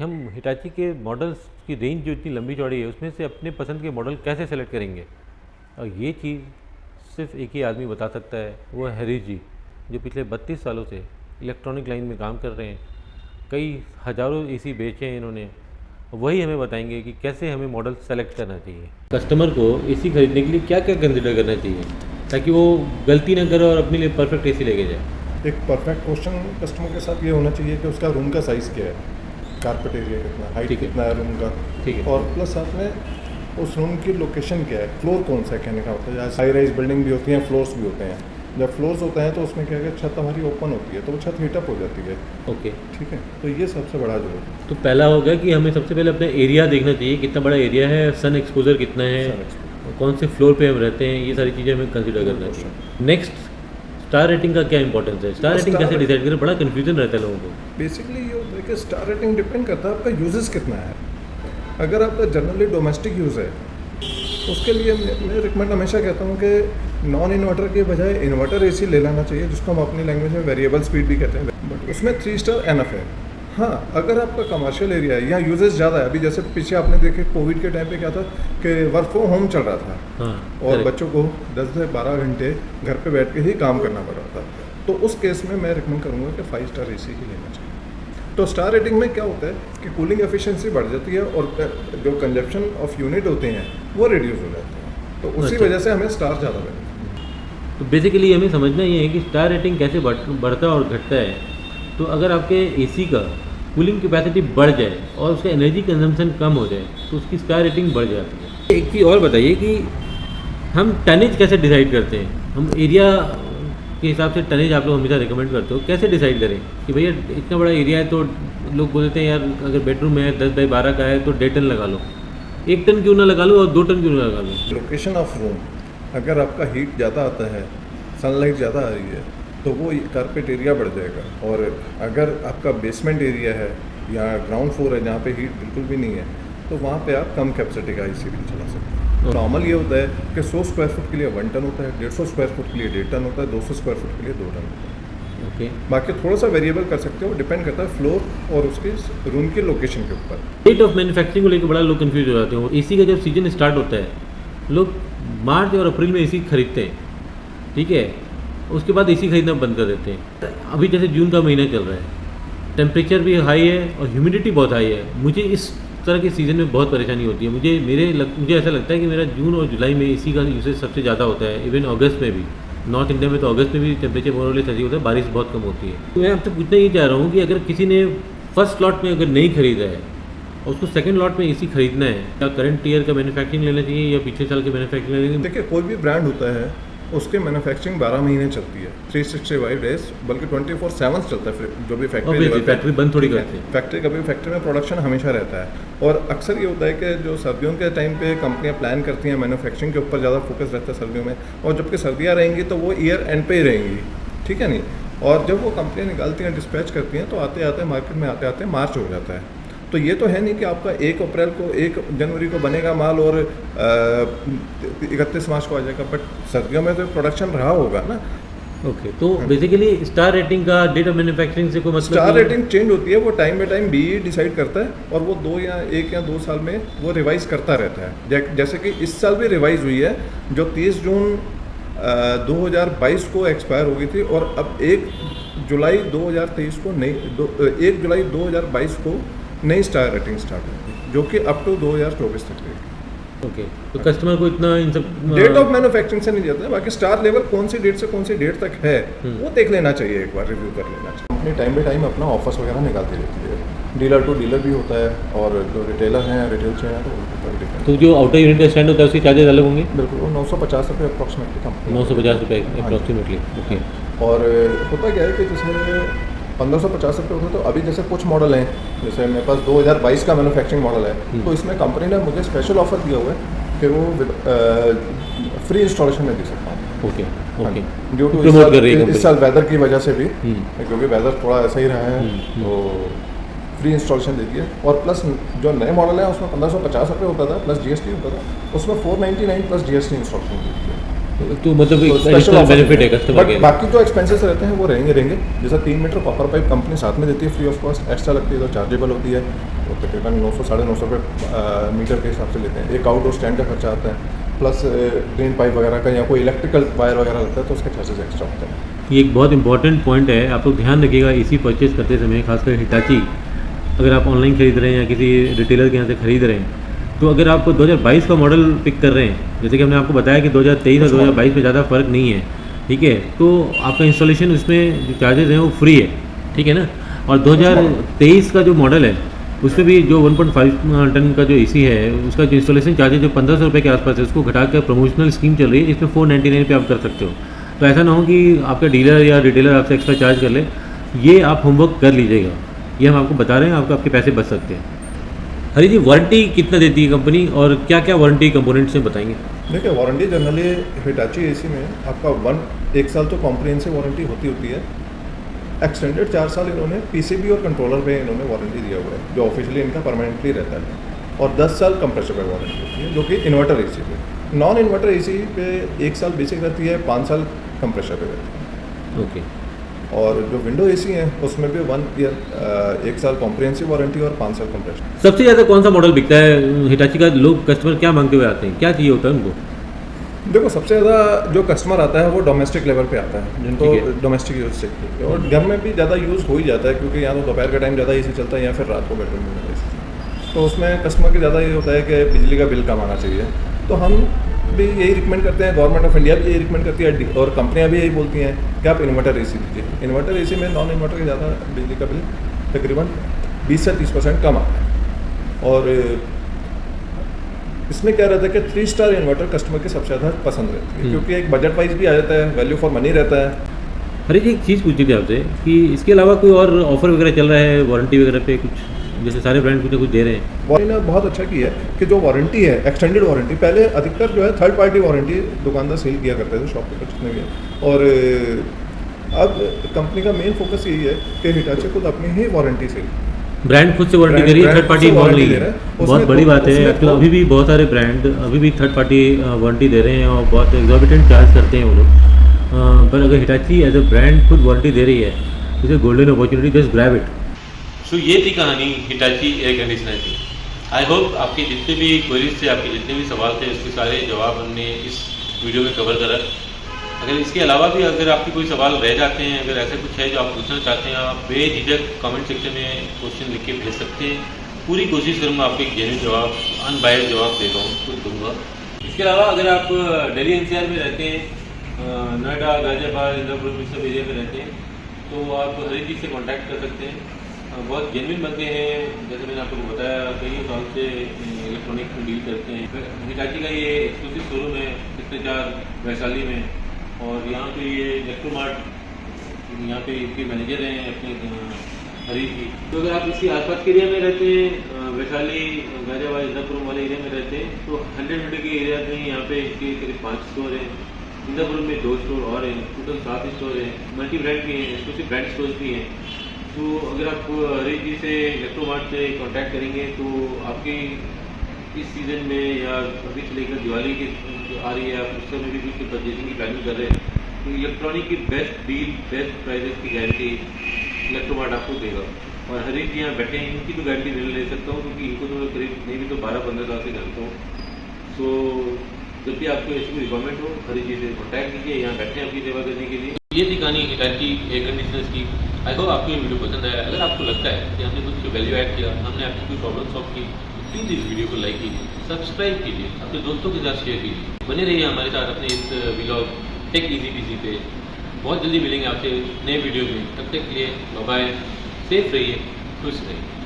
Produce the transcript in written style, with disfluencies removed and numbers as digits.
हम हिटाची के मॉडल्स की रेंज जो इतनी लंबी चौड़ी है उसमें से अपने पसंद के मॉडल कैसे सेलेक्ट करेंगे, और ये चीज़ सिर्फ एक ही आदमी बता सकता है, वो है हरीश जी, जो पिछले 32 सालों से इलेक्ट्रॉनिक लाइन में काम कर रहे हैं। कई हज़ारों एसी बेचे हैं इन्होंने। वही हमें बताएंगे कि कैसे हमें मॉडल सेलेक्ट करना चाहिए। कस्टमर को एसी खरीदने के लिए क्या क्या कंसिडर करना चाहिए ताकि वो गलती ना करे और अपने लिए परफेक्ट एसी लेके जाए। एक परफेक्ट क्वेश्चन कस्टमर के साथ ये होना चाहिए कि उसका रूम का साइज़ क्या है, कारपेट एरिया कितना, हाइट कितना है रूम का, ठीक है। और प्लस साथ में उस रूम की लोकेशन क्या है, फ्लोर कौन सा है, कहने का होता है। जैसे हाई राइज बिल्डिंग भी होती हैं, फ्लोर्स भी होते हैं। जब फ्लोर्स होते हैं तो उसमें क्या है, छत हमारी ओपन होती है तो वो छत हीटअप हो जाती है। ओके, ठीक है, तो ये सबसे बड़ा जो है। तो पहला हो गया कि हमें सबसे पहले अपना एरिया देखना चाहिए, कितना बड़ा एरिया है, सन एक्सपोजर कितना है, कौन से फ्लोर पे हम रहते हैं, ये सारी चीज़ें हमें कंसिडर करना चाहिए। नेक्स्ट, स्टार रेटिंग का क्या इंपॉर्टेंस है? स्टार रेटिंग कैसे डिसाइड करें? बड़ा कन्फ्यूजन रहता है लोगों को। बेसिकली ये होता है कि स्टार रेटिंग डिपेंड करता है आपका यूजेस कितना है। अगर आपका जनरली डोमेस्टिक यूज़ है उसके लिए मैं रिकमेंड हमेशा कहता हूँ कि नॉन इन्वर्टर के बजाय इन्वर्टर एसी ले लेना चाहिए, जिसको हम अपनी लैंग्वेज में वेरिएबल स्पीड भी कहते हैं, बट उसमें 3 स्टार एनफ है। हाँ, अगर आपका कमर्शियल एरिया है या यूजेस ज़्यादा है, अभी जैसे पीछे आपने देखे कोविड के टाइम पे क्या था कि वर्क फ्रॉम होम चल रहा था। हाँ, और बच्चों को 10 से 12 घंटे घर पे बैठ के ही काम करना पड़ रहा था, तो उस केस में मैं रिकमेंड करूँगा कि 5 स्टार एसी ही लेना चाहिए। तो स्टार रेटिंग में क्या होता है कि कूलिंग एफिशिएंसी बढ़ जाती है और जो कंजप्शन ऑफ यूनिट होते हैं वो रिड्यूस हो जाते हैं, तो उसी वजह से हमें स्टार ज़्यादा मिलता है। तो बेसिकली हमें समझना ये है कि स्टार रेटिंग कैसे बढ़ता है और घटता है। तो अगर आपके एसी का कूलिंग कैपेसिटी बढ़ जाए और उसका एनर्जी कंजम्पशन कम हो जाए तो उसकी स्टार रेटिंग बढ़ जाती है। एक चीज़ और बताइए कि हम टनेज कैसे डिसाइड करते हैं? हम एरिया के हिसाब से टनेज आप लोग हमेशा रिकमेंड करते हो, कैसे डिसाइड करें कि भैया इतना बड़ा एरिया है तो लोग बोलते हैं यार अगर बेडरूम है 10 बाई 12 का है तो 1.5 टन लगा लो, 1 टन क्यों ना लगा लो और 2 टन क्यों ना लगा लो? लोकेशन ऑफ रूम, अगर आपका हीट ज़्यादा आता है, सनलाइट ज़्यादा आ रही है तो वो कारपेट एरिया बढ़ जाएगा। और अगर आपका बेसमेंट एरिया है या ग्राउंड फ्लोर है जहाँ पे हीट बिल्कुल भी नहीं है तो वहाँ पे आप कम कैपेसिटी का एसी भी चला सकते हैं। नॉर्मल ये होता है कि 100 स्क्वायर फुट के लिए 1 टन होता है, 150 स्क्वायर फुट के लिए 1.5 टन होता है, 200 स्क्वायर फुट के लिए 2 टन होता है। ओके, बाकी थोड़ा सा वेरिएबल कर सकते हो, डिपेंड करता है फ्लोर और उसके रूम की लोकेशन के ऊपर। डेट ऑफ मैन्युफैक्चरिंग को लेकर बड़ा लोग कंफ्यूज हो जाते हैं। एसी का जब सीजन स्टार्ट होता है लोग मार्च और अप्रैल में एसी खरीदते हैं, ठीक है, उसके बाद एसी खरीदना बंद कर देते हैं। अभी जैसे जून का महीना चल रहा है, टेम्परेचर भी हाई है और ह्यूमिडिटी बहुत हाई है। मुझे इस तरह के सीज़न में बहुत परेशानी होती है। मुझे ऐसा लगता है कि मेरा जून और जुलाई में एसी का यूसेज सबसे ज़्यादा होता है, इवन अगस्त में भी। नॉर्थ इंडिया में तो अगस्त में भी टेम्परेचर मोर और लेस ऐसी होता है, बारिश बहुत कम होती है। तो मैं आपसे पूछना ये चाह रहा हूँ कि अगर किसी ने फर्स्ट लॉट में अगर नहीं खरीदा है और उसको सेकंड लॉट में एसी खरीदना है, क्या करंट ईयर का मैन्युफैक्चरिंग लेना चाहिए या पिछले साल के मैन्युफैक्चरिंग लेना चाहिए? देखिए, कोई भी ब्रांड होता है उसके मैन्युफैक्चरिंग 12 महीने चलती है, 365 डेज, बल्कि 24/7 चलता है। जो भी फैक्ट्री बंद थोड़ी करते हैं, फैक्ट्री में प्रोडक्शन हमेशा रहता है। और अक्सर ये होता है कि जो सर्दियों के टाइम पे कंपनियां प्लान करती हैं, मैन्युफैक्चरिंग के ऊपर ज़्यादा फोकस रहता है सर्दियों में, और जबकि सर्दियाँ रहेंगी तो वो ईयर एंड पे ही रहेंगी, ठीक है नहीं। और जब वो कंपनियाँ निकालती हैं, डिस्पैच करती हैं, तो आते आते मार्केट में आते आते मार्च हो जाता है। तो ये तो है नहीं कि आपका 1 अप्रैल को 1 जनवरी को बनेगा माल और 31 मार्च को आ जाएगा, बट सर्दियों में तो प्रोडक्शन रहा होगा ना। ओके, तो बेसिकली स्टार रेटिंग का डेट ऑफ मैन्युफैक्चरिंग से कोई मतलब? स्टार रेटिंग चेंज होती है, वो time by time BE decide करता है और वो 1 या 2 साल में वो रिवाइज करता रहता है। जैसे कि इस साल भी रिवाइज हुई है, जो 30 जून 2022 को एक्सपायर हो गई थी, और अब 1 जुलाई 2023 को नई 1 जुलाई 2022 को नई स्टार रेटिंग स्टार्ट होगी, जो कि अप टू 2024 तक रहेगी। ओके, तो कस्टमर को इतना इन सब डेट ऑफ मैन्युफैक्चरिंग से नहीं जाता है, बाकी स्टार लेवल कौन सी डेट से कौन सी डेट तक है वो देख लेना चाहिए, एक बार रिव्यू कर लेना चाहिए। कंपनी टाइम बाई टाइम अपना ऑफर्स वगैरह निकालती रहती है, डीलर टू डीलर भी होता है, और जो रिटेलर हैं, रिटेल चेन है, तो उनके ऊपर डिपेंड। तो जो आउटर यूनिट का स्टैंड होता है उसके चार्जेस अलग होंगे? बिल्कुल, वो 950 रुपये अप्रॉक्सीमेटली कंपनी 950 रुपये अप्रॉक्सीमेटली। ओके, और होता क्या है कि जैसे 1550 रुपये होते, तो अभी जैसे कुछ मॉडल हैं, जैसे मेरे पास 2022 का मैन्युफैक्चरिंग मॉडल है, तो इसमें कंपनी ने मुझे स्पेशल ऑफर दिया हुआ है कि वो फ्री इंस्टॉलेशन में दे सकता हूँ। Okay, okay, due to promote कर रही है इस साल वेदर की वजह से भी, क्योंकि वेदर थोड़ा ऐसा ही रहा है, तो फ्री इंस्टॉलेशन दे दिया। और प्लस जो नए मॉडल है उसमें 1550 रुपये होता था प्लस GST होता था, उसमें 499 प्लस GST इंस्टॉलेशन दी है। तो मतलब एक स्पेशल एडिशनल ऑफर बेनिफिट है कस्टमर के। बाकी जो एक्सपेंसेस रहते हैं वो रहेंगे। जैसा 3 मीटर कॉपर पाइप कंपनी साथ में देती है फ्री ऑफ कॉस्ट, एक्स्ट्रा लगती है तो चार्जेबल होती है, वो तकरीबन 900-950 रुपये मीटर के हिसाब से लेते हैं। एक आउटडोर स्टैंड का खर्चा आता है, प्लस ड्रेन पाइप वगैरह का या कोई इलेक्ट्रिकल वायर वगैरह लगता है तो उसके चार्जेस एक्स्ट्रा होते हैं। ये एक बहुत इंपॉर्टेंट पॉइंट है, आप लोग ध्यान रखिएगा एसी परचेज करते समय, खासकर हिटाची अगर आप ऑनलाइन खरीद रहे हैं या किसी रिटेलर के यहाँ से खरीद रहे हैं, तो अगर आप 2022 का मॉडल पिक कर रहे हैं, जैसे कि हमने आपको बताया कि 2023 और 2022 में ज़्यादा फ़र्क नहीं है, ठीक है, तो आपका इंस्टॉलेशन उसमें जो चार्जेस हैं वो फ्री है, ठीक है ना। और 2023 का जो मॉडल है उसमें भी जो 1.5 टन का जो एसी है उसका जो इंस्टॉलेशन चार्जेस जो 1500 रुपये के आसपास है, उसको घटाकर प्रमोशनल स्कीम चल रही है, इसमें 499 पे आप कर सकते हो। तो ऐसा ना हो कि आपका डीलर या रिटेलर आपसे एक्स्ट्रा चार्ज कर ले, ये आप होमवर्क कर लीजिएगा, ये हम आपको बता रहे हैं, आपके पैसे बच सकते हैं। हरी जी, वारंटी कितना देती है कंपनी और क्या क्या वारंटी कंपोनेंट्स हैं बताएंगे? देखिए, वारंटी जनरली हिटाची एसी में आपका 1 साल तो कॉम्प्रिहेंसिव वारंटी होती है। एक्सटेंडेड 4 साल इन्होंने पीसीबी और कंट्रोलर पे इन्होंने वारंटी दिया हुआ है, जो ऑफिशियली इनका परमानेंटली रहता है। और 10 साल कंप्रेसर पे वारंटी होती है, जो कि इन्वर्टर एसी पे। नॉन इन्वर्टर एसी पे 1 साल बेसिक रहती है, 5 साल कंप्रेसर पे रहती है। ओके। और जो विंडो एसी है उसमें भी 1 ईयर 1 साल कॉम्प्रिहेंसिव वारंटी और 5 साल कंप्रेसर। सबसे ज़्यादा कौन सा मॉडल बिकता है हिटाची का? लोग कस्टमर क्या मांगते हुए आते हैं, क्या चाहिए होता है उनको? देखो, सबसे ज़्यादा जो कस्टमर आता है वो डोमेस्टिक लेवल पे आता है, जिनको डोमेस्टिक यूज़ चाहिए। और घर में भी ज़्यादा यूज़ हो ही जाता है, क्योंकि या तो दोपहर का टाइम ज़्यादा एसी चलता है या फिर रात को बेडरूम में ज़्यादा एसी चलता है। तो उसमें कस्टमर के ज़्यादा ये होता है कि बिजली का बिल कम आना चाहिए। तो हम भी यही रिकमेंड करते हैं, गवर्नमेंट ऑफ इंडिया भी यही रिकमेंड करती है और कंपनियां भी यही बोलती हैं कि आप इन्वर्टर एसी लीजिए। इन्वर्टर एसी में नॉन इन्वर्टर के ज़्यादा बिजली का बिल तकरीबन 20 से 30% कम आता है। और इसमें क्या रहता है कि 3 स्टार इन्वर्टर कस्टमर की सबसे ज़्यादा पसंद रहती है, क्योंकि एक बजट वाइज भी आ जाता है, वैल्यू फॉर मनी रहता है। अरे जी, एक चीज़ पूछी थी आपसे कि इसके अलावा कोई और ऑफर वगैरह चल रहा है वारंटी वगैरह पे, कुछ जैसे सारे ब्रांड कुछ ना कुछ दे रहे हैं? वारंटी ने बहुत अच्छा किया है कि जो वारंटी है एक्सटेंडेड वारंटी, पहले अधिकतर जो है थर्ड पार्टी वारंटी दुकानदार सेल किया करते थे शॉप पर जितने भी। और अब कंपनी का मेन फोकस यही है कि हिटाची खुद अपनी ही वारंटी सेल, ब्रांड खुद से वारंटी दे रही है, थर्ड पार्टी इन्वॉल्व नहीं है। बहुत बड़ी बात है। एक्चुअली अभी भी बहुत सारे ब्रांड अभी भी थर्ड पार्टी वारंटी दे रहे हैं और बहुत एग्जॉर्बिटेंट चार्ज करते हैं वो लोग। पर अगर हिटाची एज अ ब्रांड खुद वारंटी दे रही है तो इसे golden opportunity, just grab it. So ये थी कहानी हिटाची एयर कंडीशनर की। आई होप आपके जितने भी क्वेरीज थे, आपके जितने भी सवाल थे, उसके सारे जवाब हमने इस वीडियो में कवर करा। अगर इसके अलावा भी अगर आपके कोई सवाल रह जाते हैं, अगर ऐसा कुछ है जो आप पूछना चाहते हैं, आप बेझिझक कमेंट सेक्शन में क्वेश्चन लिख के भेज सकते हैं। पूरी कोशिश करूँगा आपको एक जेन्युइन जवाब, अनबायस्ड जवाब दे कुछ दूँगा। इसके अलावा अगर आप दिल्ली एनसीआर में रहते हैं, नोएडा, गाजियाबाद, इंद्रपुर इस सब एरिया में रहते हैं, तो आप हरी जी से कॉन्टैक्ट कर सकते हैं। बहुत जेन्युइन बंदे हैं, जैसे मैंने आपको बताया, कई साल से इलेक्ट्रॉनिक्स में डील करते हैं। हिटाची का ये एक्सक्लूसिव शोरूम है कितने 4 वैशाली में, और यहाँ पे ये इलेक्ट्रोमार्ट, यहाँ पे इसके मैनेजर हैं अपने हरी जी। तो अगर आप इसी आसपास के एरिया में रहते हैं, वैशाली, गाजियाबाद, इंद्रपुर वाले एरिया में रहते हैं, तो 100 मीटर के एरिया में यहाँ पे इसके करीब 5 स्टोर हैं। इंद्रपुर में 2 स्टोर और हैं, टोटल 7 स्टोर हैं। मल्टी ब्रांड भी हैं, एक्सक्लूसिव ब्रांड स्टोर्स भी हैं। तो अगर आप हरी जी से, इलेक्ट्रोमार्ट से कांटेक्ट करेंगे तो आपके इस सीज़न में या अभी से लेकर दिवाली की आ रही है, आप उस समय भी कुछ परचेजिंग की प्लानिंग कर रहे हैं, तो इलेक्ट्रॉनिक की बेस्ट डील, बेस्ट प्राइजेस की गारंटी इलेक्ट्रोमार्ट आपको देगा। और हरी जी यहाँ बैठे हैं, इनकी तो गारंटी ले सकता हूँ, क्योंकि इनको तो करीब नहीं भी तो 12-15 साल से जानता हूँ। सो जब भी आपको ऐसी कोई रिक्वायरमेंट हो, हरी जी से कॉन्टैक्ट कीजिए, यहाँ बैठे हैं आपकी सेवा करने के लिए। ये थी कहानी हिटाची एयर कंडीशनर्स की। आई होप आपको ये वीडियो पसंद आया। अगर आपको लगता है कि हमने कुछ वैल्यू ऐड किया, हमने आपकी कोई प्रॉब्लम सॉल्व की, तो प्लीज़ इस वीडियो को लाइक कीजिए, सब्सक्राइब कीजिए, अपने दोस्तों के साथ शेयर कीजिए। बने रहिए हमारे साथ अपने इस व्लॉग टेक इजी पीजी पे। बहुत जल्दी मिलेंगे आपसे नए वीडियो में। तब तक के लिए बाय बाय, सेफ रहिए, खुश रहिए।